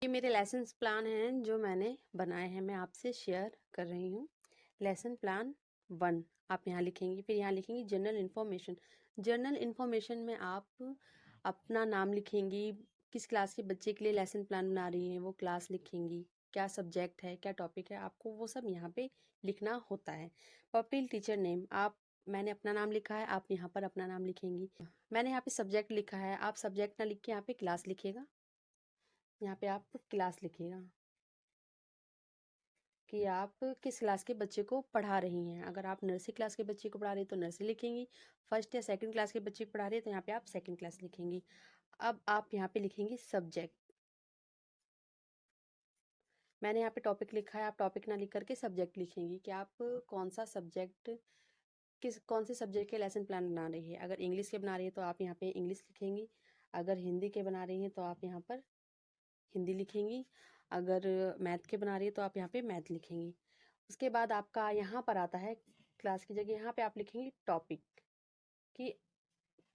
ये मेरे lessons plan हैं जो मैंने बनाए हैं, मैं आपसे शेयर कर रही हूँ। लेसन प्लान 1 आप यहाँ लिखेंगी, फिर यहाँ लिखेंगी जनरल इन्फॉर्मेशन। जनरल इन्फॉर्मेशन में आप अपना नाम लिखेंगी, किस क्लास के बच्चे के लिए लेसन प्लान बना रही हैं, वो क्लास लिखेंगी, क्या सब्जेक्ट है, क्या टॉपिक है, आपको वो सब यहाँ पे लिखना होता है। पब्लिक टीचर नेम आप मैंने अपना नाम लिखा है, आप यहाँ पर अपना नाम लिखेंगी। मैंने यहाँ पे सब्जेक्ट लिखा है, आप सब्जेक्ट ना लिख के यहाँ पे क्लास लिखिएगा। यहाँ पे आप क्लास लिखिएगा कि आप किस क्लास के बच्चे को पढ़ा रही हैं। अगर आप नर्सरी क्लास के बच्चे को पढ़ा रही हैं तो नर्सरी लिखेंगी, फर्स्ट या सेकंड क्लास के बच्चे को पढ़ा रही है तो यहाँ पे आप सेकंड क्लास लिखेंगी। अब आप यहाँ पे लिखेंगी सब्जेक्ट। मैंने यहाँ पे टॉपिक लिखा है, आप टॉपिक ना लिख करके सब्जेक्ट लिखेंगी कि आप कौन सा सब्जेक्ट कौन से सब्जेक्ट के लेसन प्लान बना रही है। अगर इंग्लिश के बना रही है तो आप यहाँ पे इंग्लिश लिखेंगी, अगर हिंदी के बना रही हैं तो आप यहाँ पर हिंदी लिखेंगी, अगर मैथ के बना रही है तो आप यहाँ पे मैथ लिखेंगी। उसके बाद आपका यहाँ पर आता है क्लास की जगह, यहाँ पे आप लिखेंगी टॉपिक कि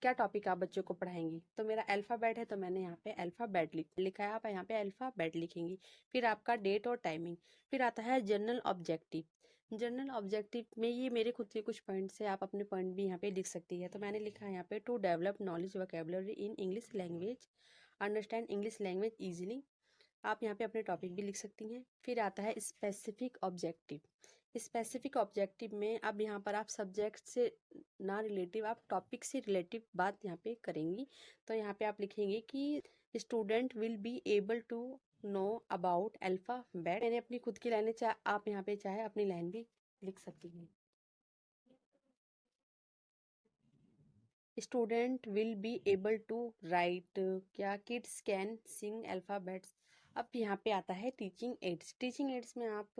क्या टॉपिक आप बच्चों को पढ़ाएंगी। तो मेरा अल्फ़ाबेट है तो मैंने यहाँ पे अल्फ़ाबेट लिखा है, आप यहाँ पे अल्फ़ाबेट लिखेंगी। फिर आपका डेट और टाइमिंग। फिर आता है जनरल ऑब्जेक्टिव। जनरल ऑब्जेक्टिव में ये मेरे खुद के कुछ पॉइंट्स है, आप अपने पॉइंट भी यहाँ पे लिख सकती है। तो मैंने लिखा है यहाँ पे to develop knowledge vocabulary in English language, understand English language easily. आप यहाँ पे अपने टॉपिक भी लिख सकती हैं। फिर आता है स्पेसिफिक ऑब्जेक्टिव। स्पेसिफिक ऑब्जेक्टिव में अब यहाँ पर आप सब्जेक्ट से ना रिलेटिव, आप टॉपिक से रिलेटिव बात यहाँ पे करेंगी। तो यहाँ पे आप लिखेंगे कि student will be able to know about alphabet. मैंने अपनी खुद की लाइनें, चाहे आप यहाँ पे चाहे अपनी लाइन भी लिख सकती हैं। Student will be able to write, क्या किड्स कैन सिंग अल्फ़ाबेट्स। अब यहाँ पे आता है टीचिंग एड्स। टीचिंग एड्स में आप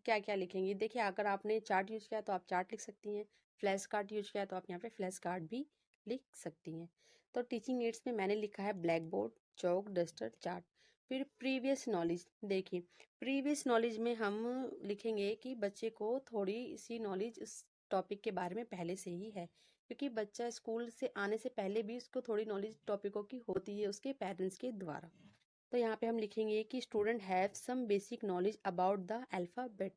क्या क्या लिखेंगी। देखिए, अगर आपने चार्ट यूज किया तो आप चार्ट लिख सकती हैं, फ्लैश कार्ड यूज किया तो आप यहाँ पे फ्लैश कार्ड भी लिख सकती हैं। तो टीचिंग एड्स में मैंने लिखा है ब्लैक बोर्ड, चौक, डस्टर, चार्ट। फिर प्रीवियस नॉलेज। देखिए, प्रीवियस नॉलेज में हम लिखेंगे कि बच्चे को थोड़ी सी नॉलेज उस टॉपिक के बारे में पहले से ही है, क्योंकि बच्चा स्कूल से आने से पहले भी उसको थोड़ी नॉलेज टॉपिकों की होती है उसके पेरेंट्स के द्वारा। तो यहाँ पे हम लिखेंगे कि student have some basic knowledge about the alphabet.